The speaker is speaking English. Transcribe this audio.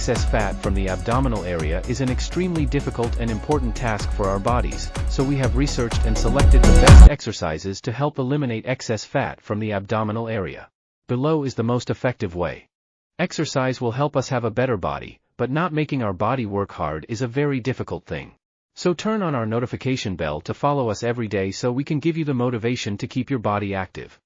excess fat from the abdominal area is an extremely difficult and important task for our bodies, so we have researched and selected the best exercises to help eliminate excess fat from the abdominal area. Below is the most effective way. Exercise will help us have a better body, but not making our body work hard is a very difficult thing. So turn on our notification bell to follow us every day so we can give you the motivation to keep your body active.